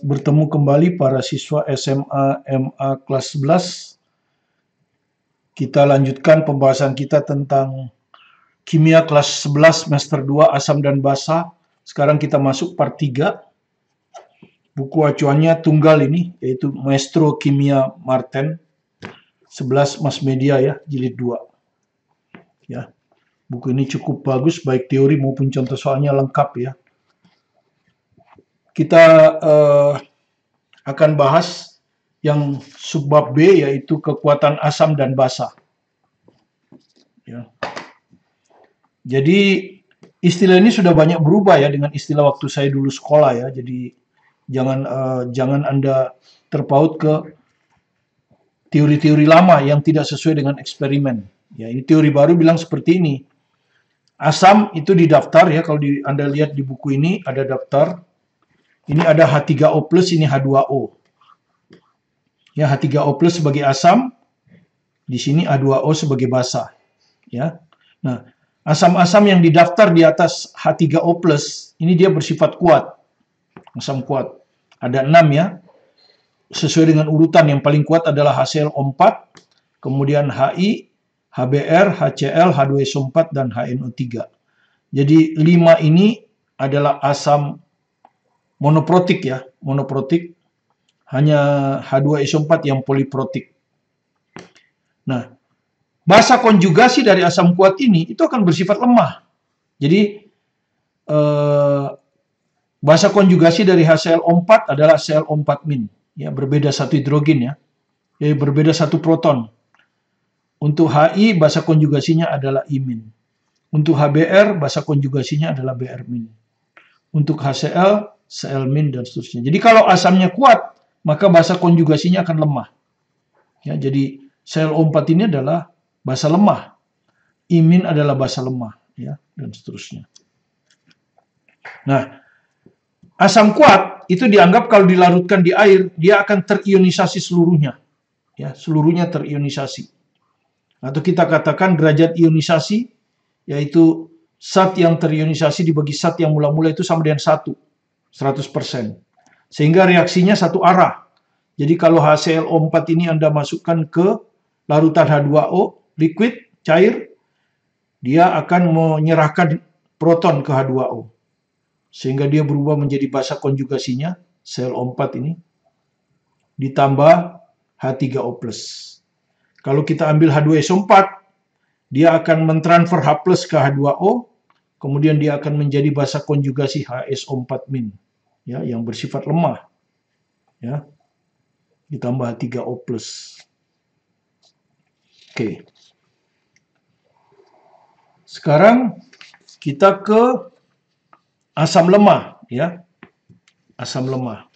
bertemu kembali para siswa SMA MA kelas 11. Kita lanjutkan pembahasan kita tentang kimia kelas 11 semester 2 asam dan basa. Sekarang kita masuk part 3. Buku acuannya tunggal ini, yaitu Maestro Kimia Marten 11 Mass Media ya, jilid 2. Ya. Buku ini cukup bagus, baik teori maupun contoh soalnya lengkap ya. Kita akan bahas yang subbab B, yaitu kekuatan asam dan basa. Ya. Jadi istilah ini sudah banyak berubah ya dengan istilah waktu saya dulu sekolah ya. Jadi jangan Anda terpaut ke teori-teori lama yang tidak sesuai dengan eksperimen. Ya, ini teori baru bilang seperti ini. Asam itu didaftar ya, kalau Anda lihat di buku ini ada daftar. Ini ada H3O+, ini H2O. Ya, H3O+ sebagai asam, di sini A2O sebagai basa. Ya. Nah, asam-asam yang didaftar di atas H3O+, ini dia bersifat kuat. Asam kuat. Ada 6 ya. Sesuai dengan urutan, yang paling kuat adalah HClO4, kemudian Hi, HBr, HCl, H2SO4, dan HNO3. Jadi 5 ini adalah asam monoprotik ya, monoprotik. Hanya H2SO4 yang poliprotik. Nah, basa konjugasi dari asam kuat ini itu akan bersifat lemah. Jadi basa konjugasi dari HClO4 adalah Cl4-. Ya, berbeda satu hidrogen ya. Jadi berbeda satu proton. Untuk Hi basa konjugasinya adalah I-. Untuk HBr basa konjugasinya adalah Br-. Untuk HCl Cl- dan seterusnya. Jadi kalau asamnya kuat, maka basa konjugasinya akan lemah. Ya, jadi Cl4 ini adalah basa lemah. I- adalah basa lemah ya, dan seterusnya. Nah, asam kuat itu dianggap kalau dilarutkan di air, dia akan terionisasi seluruhnya. Ya, seluruhnya terionisasi. Atau kita katakan derajat ionisasi, yaitu zat yang terionisasi dibagi zat yang mula-mula itu sama dengan 100%. Sehingga reaksinya satu arah. Jadi kalau HClO4 ini Anda masukkan ke larutan H2O, liquid, cair, dia akan menyerahkan proton ke H2O. Sehingga dia berubah menjadi basa konjugasinya, Cl4 ini, ditambah H3O+. Kalau kita ambil H2SO4, dia akan mentransfer H+ ke H2O, kemudian dia akan menjadi basa konjugasi HSO4-. Ya, yang bersifat lemah. Ya. Ditambah H3O+. Oke. Sekarang kita ke asam lemah ya. Asam lemah.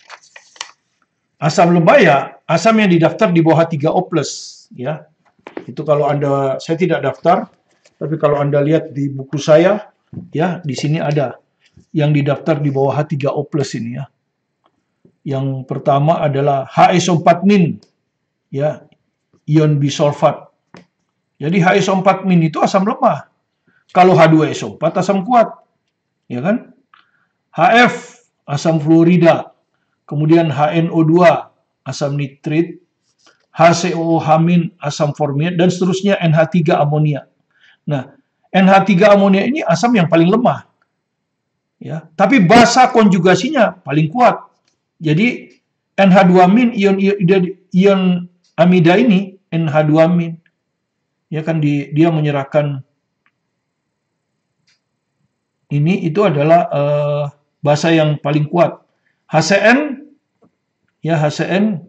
Asam lemah ya, asam yang didaftar di bawah H3O+ ya. Itu kalau saya tidak daftar, tapi kalau Anda lihat di buku saya ya, di sini ada yang didaftar di bawah H3O+ ini ya. Yang pertama adalah HSO4- ya, ion bisulfat. Jadi HSO4- itu asam lemah. Kalau H2SO4 asam kuat. Ya kan? HF asam fluorida. Kemudian HNO2 asam nitrit. HCOOH- asam formiat, dan seterusnya NH3 amonia. Nah, NH3 amonia ini asam yang paling lemah. Ya, tapi basa konjugasinya paling kuat. Jadi NH2- ion amida ini, NH2- ya kan dia menyerahkan ini, itu adalah basa yang paling kuat. HCN ya, HCN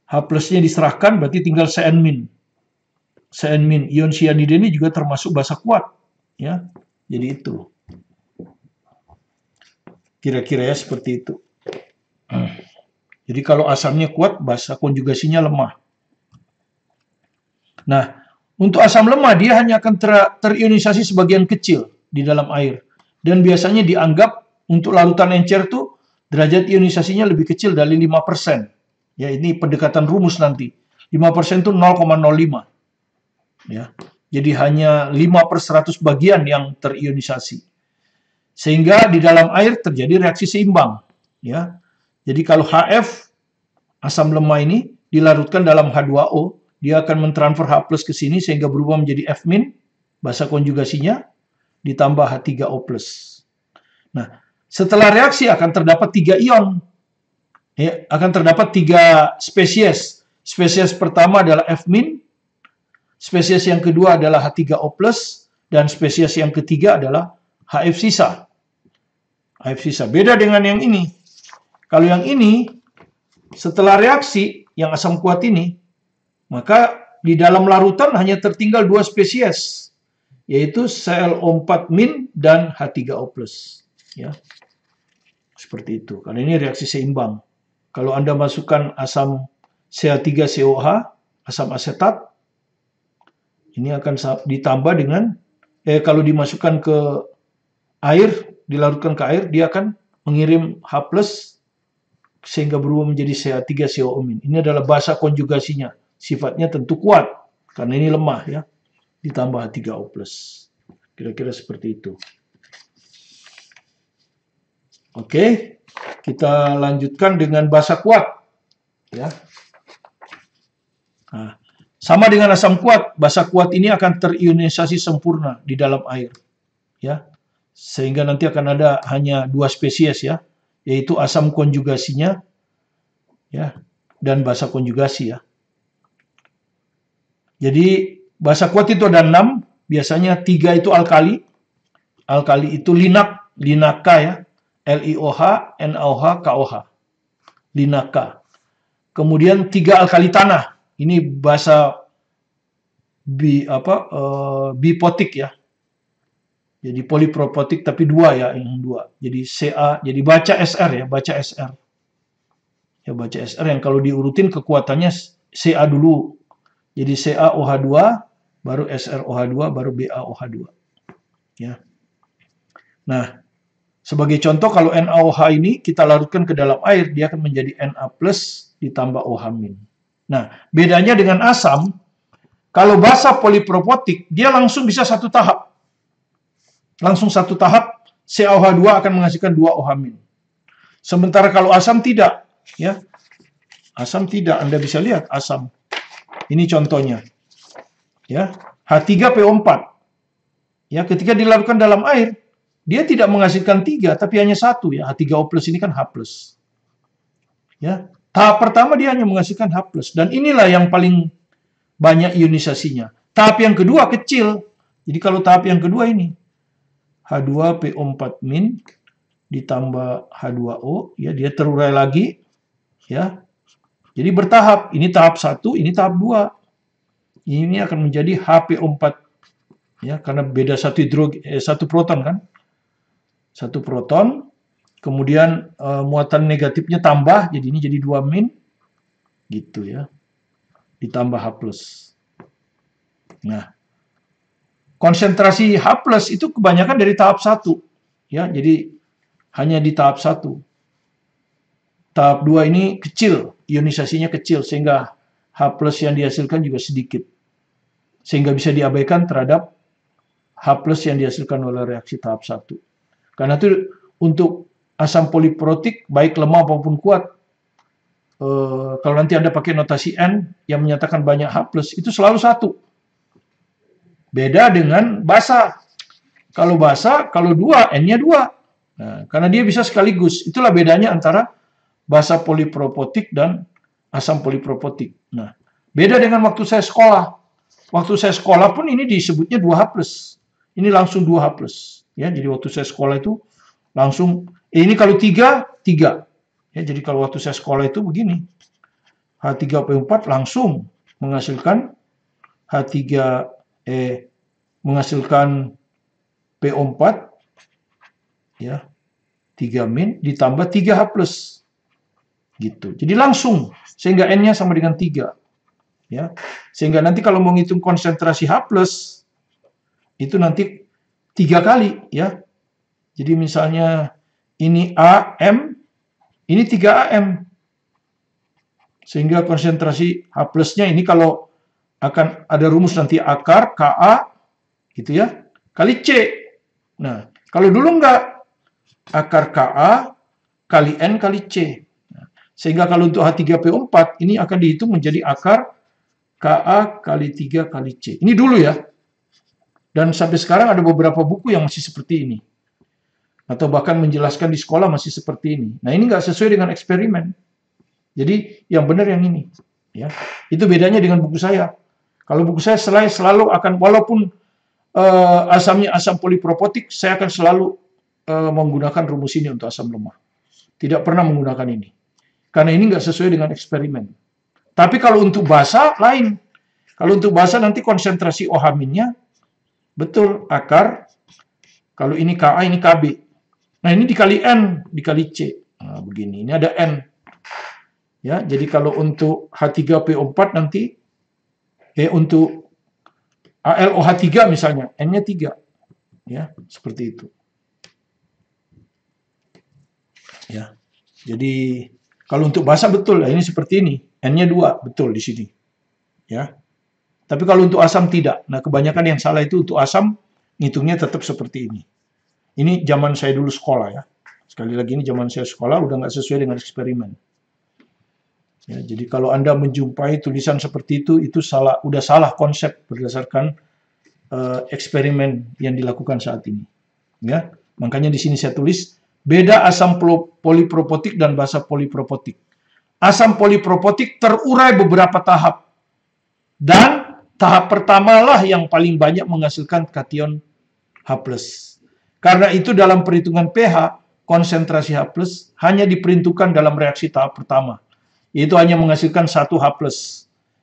H+-nya diserahkan, berarti tinggal CN-. CN-, ion cyanida ini juga termasuk basa kuat ya. Jadi itu. Kira-kira ya seperti itu. Jadi kalau asamnya kuat, basa konjugasinya lemah. Nah, untuk asam lemah dia hanya akan terionisasi sebagian kecil di dalam air. Dan biasanya dianggap untuk larutan encer tuh derajat ionisasinya lebih kecil dari 5%. Ya, ini pendekatan rumus nanti. 5% itu 0,05. Ya. Jadi hanya 5/100 bagian yang terionisasi. Sehingga di dalam air terjadi reaksi seimbang. Ya. Jadi kalau HF, asam lemah ini, dilarutkan dalam H2O, dia akan mentransfer H plus ke sini sehingga berubah menjadi F min, basa konjugasinya, ditambah H3O plus. Nah, setelah reaksi akan terdapat 3 ion. Ya, akan terdapat 3 spesies. Spesies pertama adalah F min, spesies yang kedua adalah H3O plus, dan spesies yang ketiga adalah HF sisa. HF sisa. Beda dengan yang ini. Kalau yang ini, setelah reaksi, yang asam kuat ini, maka di dalam larutan hanya tertinggal 2 spesies, yaitu ClO4 min dan H3O plus. Ya. Seperti itu. Karena ini reaksi seimbang. Kalau Anda masukkan asam CH3COH, asam asetat, ini akan ditambah dengan, kalau dimasukkan ke air, dilarutkan ke air, dia akan mengirim H plus, sehingga berubah menjadi CH3COO min. Ini adalah basa konjugasinya. Sifatnya tentu kuat, karena ini lemah ya. Ditambah H3O plus. Kira-kira seperti itu. Oke, kita lanjutkan dengan basa kuat. Ya. Nah, sama dengan asam kuat, basa kuat ini akan terionisasi sempurna di dalam air. Ya. Sehingga nanti akan ada hanya 2 spesies ya, yaitu asam konjugasinya ya, dan basa konjugasi ya. Jadi basa kuat itu ada 6, biasanya 3 itu alkali. Alkali itu linaka ya. LiOH, NaOH, KOH. Linaka. Kemudian 3 alkali tanah. Ini basa bipotik ya. Jadi polipropotik tapi 2 ya, yang 2. Jadi Ca, jadi baca Sr ya, baca Sr. Ya baca Sr yang kalau diurutin kekuatannya Ca dulu. Jadi CaOH2, baru SrOH2, baru BaOH2. Ya. Nah, sebagai contoh kalau NaOH ini kita larutkan ke dalam air, dia akan menjadi Na plus ditambah OH-. Nah, bedanya dengan asam, kalau basa polipropotik, dia langsung bisa satu tahap. Langsung satu tahap, CaOH2 akan menghasilkan 2 OH-. Sementara kalau asam tidak. Ya. Asam tidak, Anda bisa lihat asam. Ini contohnya. Ya, H3PO4. Ya, ketika dilarutkan dalam air, dia tidak menghasilkan 3, tapi hanya 1 ya. H3O plus ini kan H plus. Ya, tahap pertama dia hanya menghasilkan H plus, dan inilah yang paling banyak ionisasinya. Tahap yang kedua kecil. Jadi kalau tahap yang kedua ini H2PO4 min ditambah H2O, ya dia terurai lagi, ya. Jadi bertahap. Ini tahap 1, ini tahap 2. Ini akan menjadi HPO4, ya, karena beda satu proton kan. Satu proton, kemudian muatan negatifnya tambah, jadi ini jadi 2 min, gitu ya, ditambah H plus. Nah, konsentrasi H plus itu kebanyakan dari tahap 1, ya, jadi hanya di tahap 1. Tahap 2 ini kecil, ionisasinya kecil, sehingga H plus yang dihasilkan juga sedikit, sehingga bisa diabaikan terhadap H plus yang dihasilkan oleh reaksi tahap 1. Karena itu untuk asam poliprotik baik lemah maupun kuat, kalau nanti Anda pakai notasi N yang menyatakan banyak H+, itu selalu 1. Beda dengan basa. Kalau basa, kalau 2, N-nya 2. Nah, karena dia bisa sekaligus. Itulah bedanya antara basa polipropotik dan asam polipropotik. Nah, beda dengan waktu saya sekolah. Waktu saya sekolah pun ini disebutnya 2H+. Ini langsung 2H+. Ya, jadi waktu saya sekolah itu langsung, ini kalau 3, 3. Ya, jadi kalau waktu saya sekolah itu begini. H3PO4 langsung menghasilkan menghasilkan PO4 ya, 3 min ditambah 3H+. Gitu. Jadi langsung sehingga N-nya sama dengan 3. Ya. Sehingga nanti kalau mau ngitung konsentrasi H+, itu nanti 3 kali ya. Jadi misalnya ini AM, ini 3AM. Sehingga konsentrasi H+-nya ini kalau akan ada rumus nanti akar Ka gitu ya, kali C. Nah, kalau dulu enggak, akar Ka kali N kali C. Nah, Sehingga kalau untuk H3PO4 ini akan dihitung menjadi akar Ka kali 3 kali C. Ini dulu ya. Dan sampai sekarang ada beberapa buku yang masih seperti ini. Atau bahkan menjelaskan di sekolah masih seperti ini. Nah, ini nggak sesuai dengan eksperimen. Jadi yang benar yang ini. Ya, itu bedanya dengan buku saya. Kalau buku saya selalu akan, walaupun asamnya asam polipropotik, saya akan selalu menggunakan rumus ini untuk asam lemah. Tidak pernah menggunakan ini. Karena ini nggak sesuai dengan eksperimen. Tapi kalau untuk basa, lain. Kalau untuk basa nanti konsentrasi OH-nya, betul, akar, kalau ini Ka, ini Kb. Nah, ini dikali N, dikali C. Nah, begini, ini ada N. Ya, jadi kalau untuk H3PO4 nanti, untuk AlOH3 misalnya, N-nya 3. Ya, seperti itu. Ya, jadi kalau untuk basa betul, ini seperti ini. N-nya 2, betul di sini. Ya. Tapi kalau untuk asam tidak. Nah, kebanyakan yang salah itu untuk asam, ngitungnya tetap seperti ini. Ini zaman saya dulu sekolah ya. Sekali lagi ini zaman saya sekolah, udah nggak sesuai dengan eksperimen. Ya, jadi kalau Anda menjumpai tulisan seperti itu salah, udah salah konsep berdasarkan eksperimen yang dilakukan saat ini. Ya, makanya di sini saya tulis, beda asam polipropotik dan basa polipropotik. Asam polipropotik terurai beberapa tahap. Dan tahap pertamalah yang paling banyak menghasilkan kation H+. Karena itu dalam perhitungan pH, konsentrasi H+, hanya diperuntukkan dalam reaksi tahap pertama. Yaitu hanya menghasilkan 1 H+.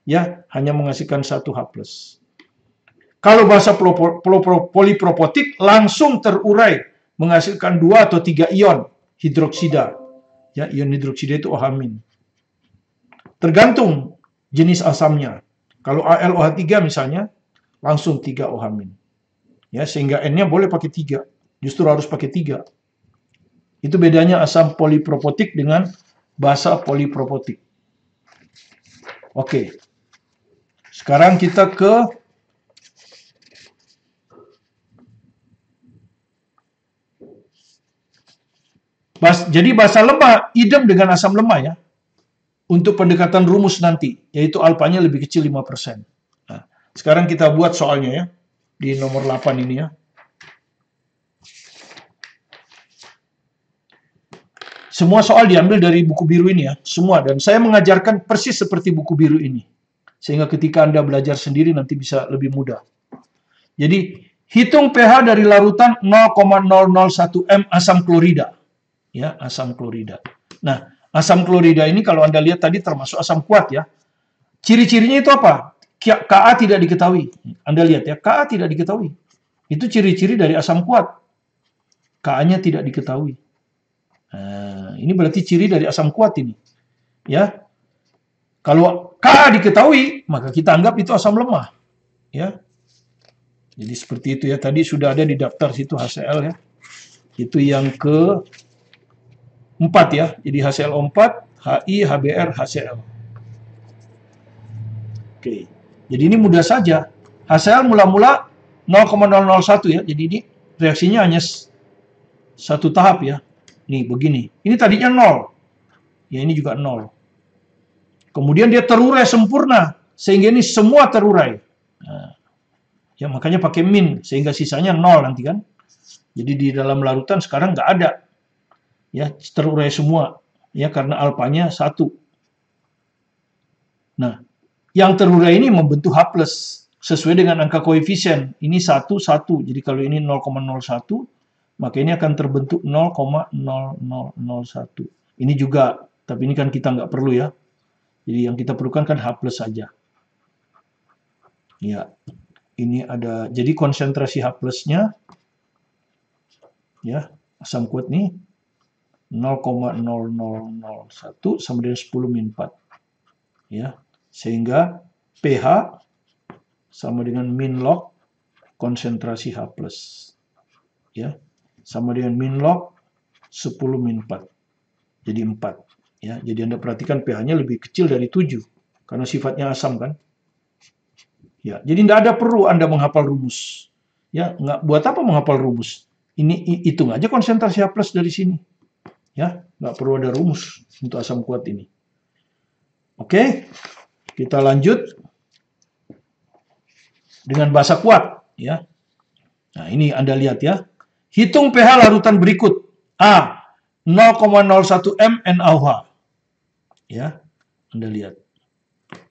Ya, hanya menghasilkan 1 H+. Kalau basa polipropotik langsung terurai, menghasilkan 2 atau 3 ion hidroksida. Ya, ion hidroksida itu OH-. Tergantung jenis asamnya. Kalau AlOH3 misalnya, langsung 3 OH-. Ya, sehingga N-nya boleh pakai 3. Justru harus pakai 3. Itu bedanya asam polipropotik dengan basa polipropotik. Oke. Sekarang kita ke jadi basa lemah idem dengan asam lemah ya. Untuk pendekatan rumus nanti, yaitu alfanya lebih kecil 5%. Nah, sekarang kita buat soalnya ya, di nomor 8 ini ya. Semua soal diambil dari buku biru ini ya, semua. Dan saya mengajarkan persis seperti buku biru ini. Sehingga ketika Anda belajar sendiri nanti bisa lebih mudah. Jadi, hitung pH dari larutan 0,001 M asam klorida. Ya, asam klorida. Nah, asam klorida ini kalau Anda lihat tadi termasuk asam kuat ya. Ciri-cirinya itu apa? Ka tidak diketahui. Anda lihat ya, Ka tidak diketahui. Itu ciri-ciri dari asam kuat. Ka-nya tidak diketahui. Nah, ini berarti ciri dari asam kuat ini. Ya. Kalau Ka diketahui, maka kita anggap itu asam lemah. Ya. Jadi seperti itu ya. Tadi sudah ada di daftar situ HCl ya. Itu yang ke 4 ya, jadi HCl4, Hi, HBr, HCl. Oke, jadi ini mudah saja. HCl mula-mula 0,001 ya, jadi ini reaksinya hanya satu tahap ya. Nih, begini. Ini tadinya 0. Ya, ini juga 0. Kemudian dia terurai sempurna, sehingga ini semua terurai. Nah, ya, makanya pakai min, sehingga sisanya 0 nanti kan. Jadi di dalam larutan sekarang nggak ada. Ya, terurai semua ya karena alfanya 1. Nah, yang terurai ini membentuk H+ sesuai dengan angka koefisien. Ini 1 1. Jadi kalau ini 0,01, maka ini akan terbentuk 0,0001. Ini juga, tapi ini kan kita nggak perlu ya. Jadi yang kita perlukan kan H+ saja. Ya. Ini ada, jadi konsentrasi H+-nya ya, asam kuat nih 0,0001 sama dengan 10-4. Ya, sehingga pH sama dengan min log konsentrasi H+. Ya, sama dengan min log 10-4. Jadi 4. Ya, jadi Anda perhatikan pH-nya lebih kecil dari 7 karena sifatnya asam kan. Ya, jadi tidak ada perlu Anda menghafal rumus. Ya, nggak buat apa menghafal rumus? Ini hitung aja konsentrasi H+ dari sini. Ya, nggak perlu ada rumus untuk asam kuat ini. Oke, kita lanjut dengan basa kuat. Ya, nah ini Anda lihat ya. Hitung pH larutan berikut. A. 0,01 m NaOH. Ya, Anda lihat.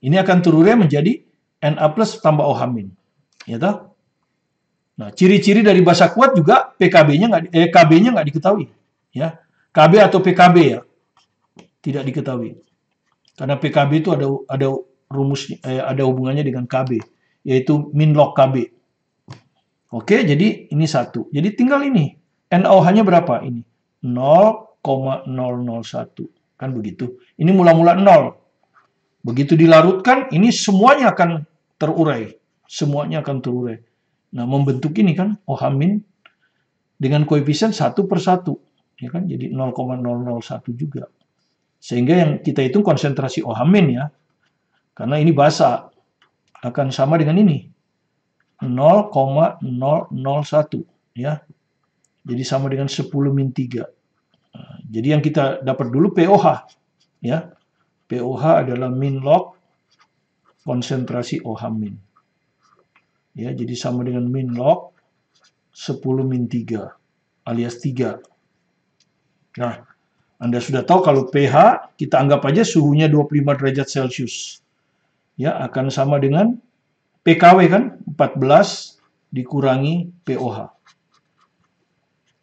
Ini akan terurai menjadi Na plus tambah OH-. Ya toh? Nah, ciri-ciri dari basa kuat juga KB-nya nggak diketahui. Ya, KB atau PKB ya, tidak diketahui. Karena PKB itu ada rumusnya, ada hubungannya dengan KB, yaitu min log KB. Oke, jadi ini 1. Jadi tinggal ini. NaOH-nya berapa? Ini 0,001. Kan begitu. Ini mula-mula 0. Begitu dilarutkan, ini semuanya akan terurai. Semuanya akan terurai. Nah, membentuk ini kan OH- dengan koefisien 1/1. Ya kan? Jadi 0,001 juga. Sehingga yang kita hitung konsentrasi OH- ya. Karena ini basa. Akan sama dengan ini. 0,001 ya. Jadi sama dengan 10-3. Nah, jadi yang kita dapat dulu POH ya. POH adalah min log konsentrasi OH-. Ya, jadi sama dengan min log 10-3 alias 3. Nah, Anda sudah tahu kalau pH kita anggap aja suhunya 25 derajat Celcius. Ya, akan sama dengan PKW kan 14 dikurangi POH.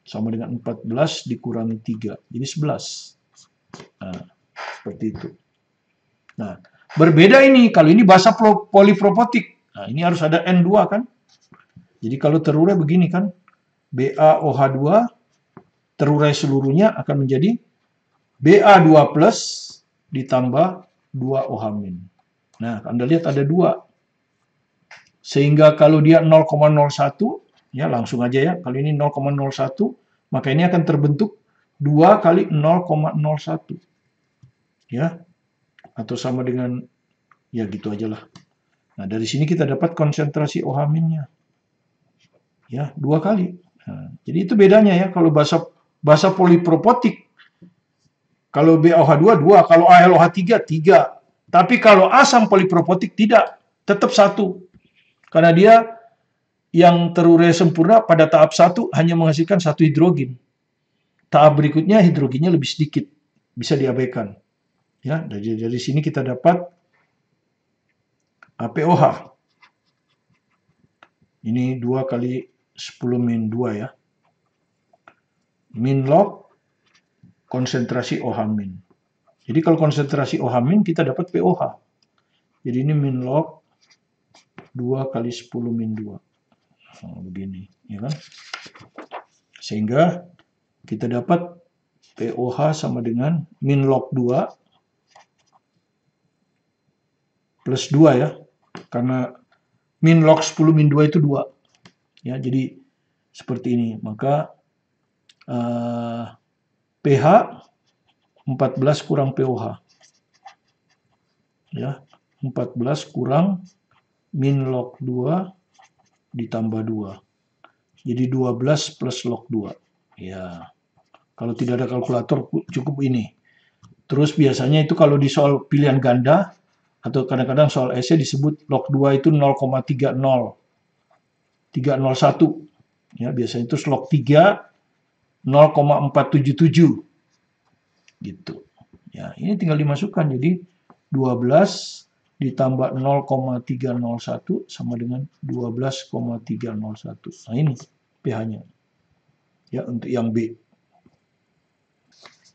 Sama dengan 14 dikurangi 3. Jadi 11. Nah, seperti itu. Nah, berbeda ini. Kalau ini basa polipropotik. Nah, ini harus ada N2 kan. Jadi kalau terurai begini kan. BaOH2 terurai seluruhnya akan menjadi Ba2 plus ditambah 2OH-. Nah, Anda lihat ada 2. Sehingga kalau dia 0,01, ya langsung aja ya, kalau ini 0,01, maka ini akan terbentuk 2 kali 0,01. Ya, atau sama dengan, ya gitu aja lah. Nah, dari sini kita dapat konsentrasi OH-nya. Ya, 2 kali. Nah, jadi itu bedanya ya, kalau basa polipropotik, kalau BaOH2, 2, kalau AlOH3, 3. Tapi kalau asam polipropotik tidak, tetap 1. Karena dia yang terurai sempurna pada tahap 1 hanya menghasilkan 1 hidrogen. Tahap berikutnya hidrogennya lebih sedikit, bisa diabaikan. Ya, dari sini kita dapat POH. Ini 2 kali 10-2 ya. Min log konsentrasi OH-. Jadi kalau konsentrasi OH- kita dapat POH. Jadi ini min log 2 kali 10-2. Nah, begini, ya kan? Sehingga kita dapat POH sama dengan min log 2 plus 2 ya. Karena min log 10-2 itu 2. Ya, jadi seperti ini. Maka pH 14 kurang POH. Ya, 14 kurang min log 2 ditambah 2. Jadi 12 plus log 2. Ya, kalau tidak ada kalkulator cukup ini. Terus biasanya itu kalau di soal pilihan ganda, atau kadang-kadang soal esai disebut log 2 itu 0,30. 301. Ya, biasanya itu log 3 0,477. Gitu. Ya, ini tinggal dimasukkan. Jadi 12 ditambah 0,301 sama dengan 12,301. Nah, ini pH-nya. Ya, untuk yang B.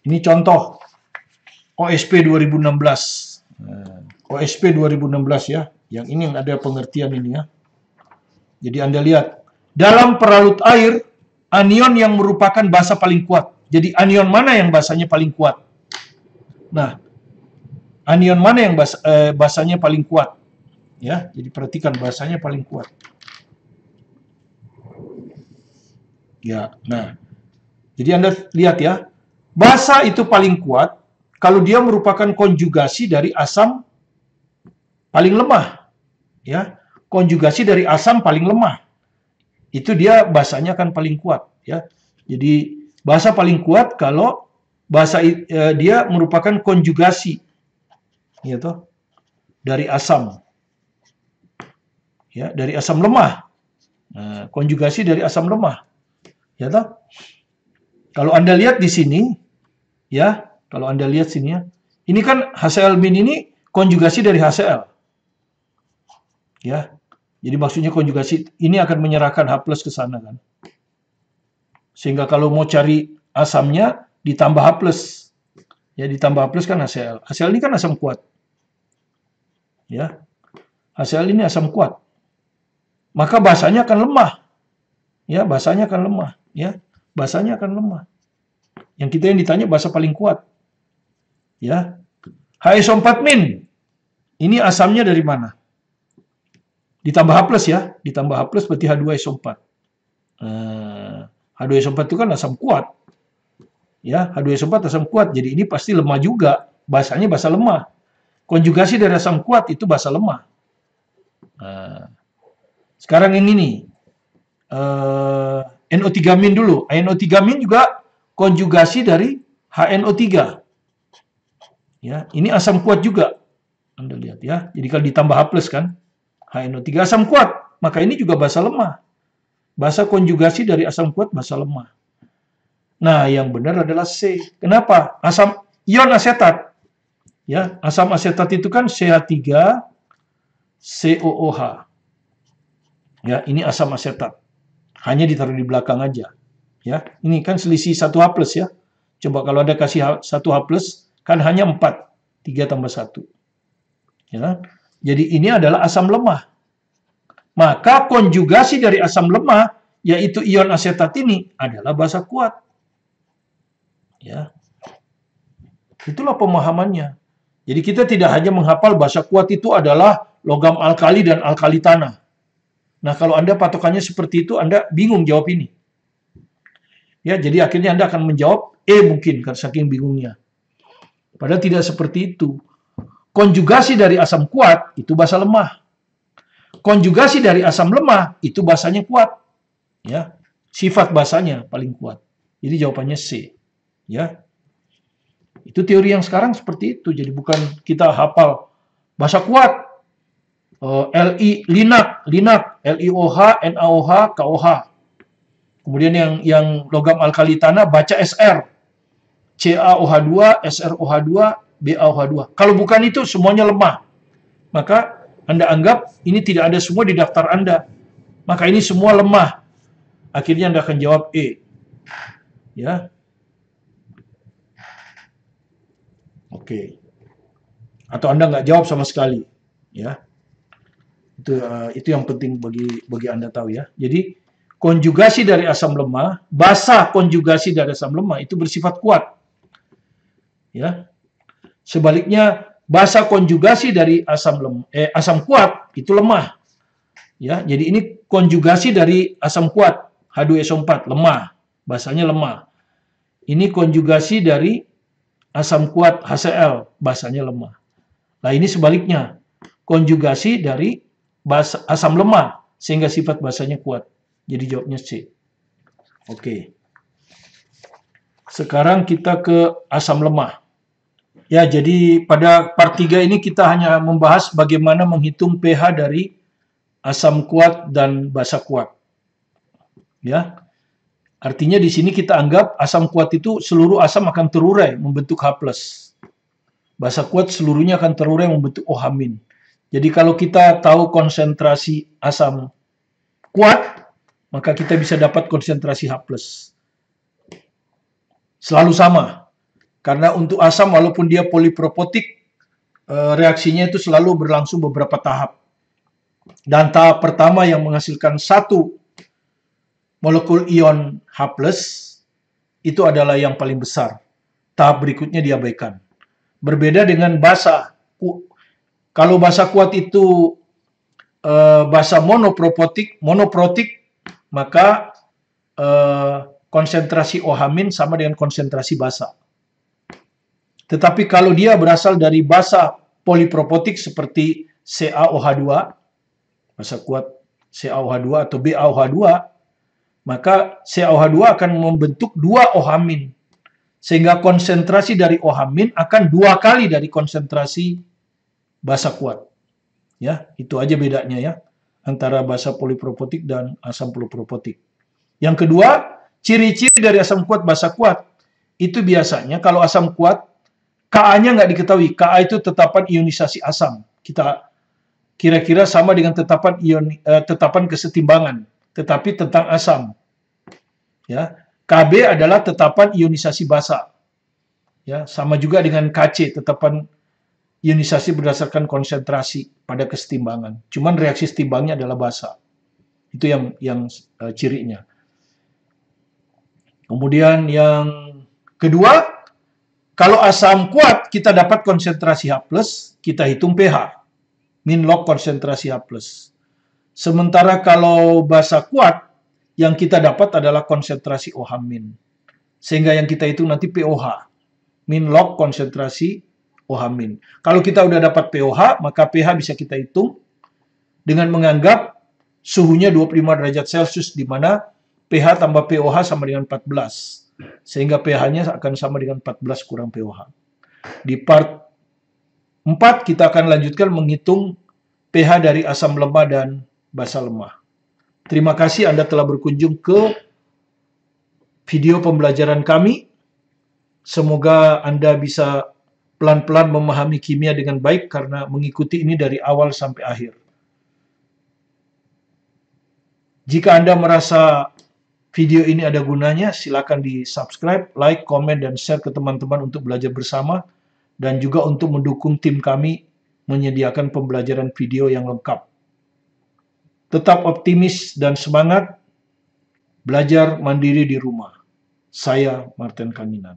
Ini contoh OSP 2016. OSP 2016 ya. Yang ini yang ada pengertian ini ya. Jadi Anda lihat, dalam peralut air, anion yang merupakan basa paling kuat. Jadi anion mana yang basanya paling kuat? Nah, anion mana yang basanya paling kuat? Ya, jadi perhatikan basanya paling kuat. Ya, nah. Jadi Anda lihat ya, basa itu paling kuat kalau dia merupakan konjugasi dari asam paling lemah. Ya, konjugasi dari asam paling lemah. Itu dia basanya akan paling kuat ya. Jadi basa paling kuat kalau dia merupakan konjugasi, ya toh, dari asam, ya, dari asam lemah. Nah, konjugasi dari asam lemah, ya toh. Kalau Anda lihat di sini, ya, kalau Anda lihat sini ya, ini kan HCl- ini konjugasi dari HCl, ya. Jadi maksudnya konjugasi ini akan menyerahkan H+ ke sana kan. Sehingga kalau mau cari asamnya ditambah H+. Ya, ditambah H+ kan HCl. HCl ini kan asam kuat. Ya. HCl ini asam kuat. Maka basanya akan lemah. Ya, basanya akan lemah, ya. Basanya akan lemah. Yang kita yang ditanya basa paling kuat. Ya. HSO4-. Ini asamnya dari mana? Ditambah H+ ya. Ditambah H+ berarti H2SO4. H2SO4 itu kan asam kuat. Ya, H2SO4 asam kuat. Jadi ini pasti lemah juga. Basanya basa lemah. Konjugasi dari asam kuat itu basa lemah. Sekarang yang ini. NO3- dulu. NO3- juga konjugasi dari HNO3. Ya, ini asam kuat juga. Anda lihat ya. Jadi kalau ditambah H+ kan, HNO3 asam kuat, maka ini juga basa lemah. Basa konjugasi dari asam kuat basa lemah. Nah, yang benar adalah C. Kenapa? Asam ion asetat. Ya, asam asetat itu kan CH3 COOH. Ya, ini asam asetat. Hanya ditaruh di belakang aja. Ya, ini kan selisih 1H+ ya. Coba kalau ada kasih 1H+, kan hanya 4. 3 tambah 1. Ya. Jadi ini adalah asam lemah. Maka konjugasi dari asam lemah, yaitu ion asetat ini, adalah basa kuat. Ya. Itulah pemahamannya. Jadi kita tidak hanya menghafal basa kuat itu adalah logam alkali dan alkali tanah. Nah, kalau Anda patokannya seperti itu, Anda bingung jawab ini. Ya, jadi akhirnya Anda akan menjawab E mungkin, karena saking bingungnya. Padahal tidak seperti itu. Konjugasi dari asam kuat, itu basa lemah. Konjugasi dari asam lemah, itu basanya kuat. Ya, sifat basanya paling kuat. Jadi jawabannya C. Ya. Itu teori yang sekarang seperti itu. Jadi bukan kita hafal basa kuat. Li, linak, LiOH, NaOH, KOH. Kemudian yang logam alkali tanah baca SR. CaOH2, SrOH2, BaOH2. Kalau bukan itu semuanya lemah. Maka Anda anggap ini tidak ada semua di daftar Anda. Maka ini semua lemah. Akhirnya Anda akan jawab E. Ya. Oke. Atau Anda nggak jawab sama sekali. Ya. Itu yang penting bagi Anda tahu ya. Jadi konjugasi dari asam lemah, basa konjugasi dari asam lemah itu bersifat kuat. Ya. Sebaliknya basa konjugasi dari asam kuat itu lemah. Ya, jadi ini konjugasi dari asam kuat H2SO4 lemah, basanya lemah. Ini konjugasi dari asam kuat HCl, basanya lemah. Nah, ini sebaliknya. Konjugasi dari asam lemah sehingga sifat basanya kuat. Jadi jawabnya C. Oke. Sekarang kita ke asam lemah. Ya, jadi pada part 3 ini kita hanya membahas bagaimana menghitung pH dari asam kuat dan basa kuat. Ya. Artinya di sini kita anggap asam kuat itu seluruh asam akan terurai membentuk H+. Basa kuat seluruhnya akan terurai membentuk OH-. Jadi kalau kita tahu konsentrasi asam kuat, maka kita bisa dapat konsentrasi H+. Selalu sama. Karena untuk asam walaupun dia polipropotik, reaksinya itu selalu berlangsung beberapa tahap. Dan tahap pertama yang menghasilkan satu molekul ion H+, itu adalah yang paling besar. Tahap berikutnya diabaikan. Berbeda dengan basa. Kalau basa kuat itu basa monoprotik, maka konsentrasi OH- sama dengan konsentrasi basa. Tetapi kalau dia berasal dari basa polipropotik seperti CaOH2, basa kuat CaOH2 atau BaOH2, maka CaOH2 akan membentuk dua OH-. Sehingga konsentrasi dari OH- akan 2 kali dari konsentrasi basa kuat. Ya, itu aja bedanya ya antara basa polipropotik dan asam polipropotik. Yang kedua, ciri-ciri dari asam kuat basa kuat itu biasanya kalau asam kuat Ka-nya nggak diketahui. Ka itu tetapan ionisasi asam. Kita kira-kira sama dengan tetapan kesetimbangan, tetapi tentang asam. Ya, Kb adalah tetapan ionisasi basa. Ya, sama juga dengan Kc, tetapan ionisasi berdasarkan konsentrasi pada kesetimbangan. Cuman reaksi setimbangnya adalah basa. Itu yang cirinya. Kemudian yang kedua, kalau asam kuat kita dapat konsentrasi H+, kita hitung pH. Min log konsentrasi H+. Sementara kalau basa kuat, yang kita dapat adalah konsentrasi OH-. Sehingga yang kita hitung nanti pOH. Min log konsentrasi OH-. Kalau kita udah dapat pOH, maka pH bisa kita hitung dengan menganggap suhunya 25 derajat Celcius, di mana pH tambah pOH sama dengan 14. Sehingga pH-nya akan sama dengan 14 kurang pOH. Di part 4 kita akan lanjutkan menghitung pH dari asam lemah dan basa lemah. Terima kasih Anda telah berkunjung ke video pembelajaran kami. Semoga Anda bisa pelan-pelan memahami kimia dengan baik karena mengikuti ini dari awal sampai akhir. Jika Anda merasa video ini ada gunanya, silakan di-subscribe, like, komen, dan share ke teman-teman untuk belajar bersama, dan juga untuk mendukung tim kami menyediakan pembelajaran video yang lengkap. Tetap optimis dan semangat, belajar mandiri di rumah. Saya Martin Kanginan.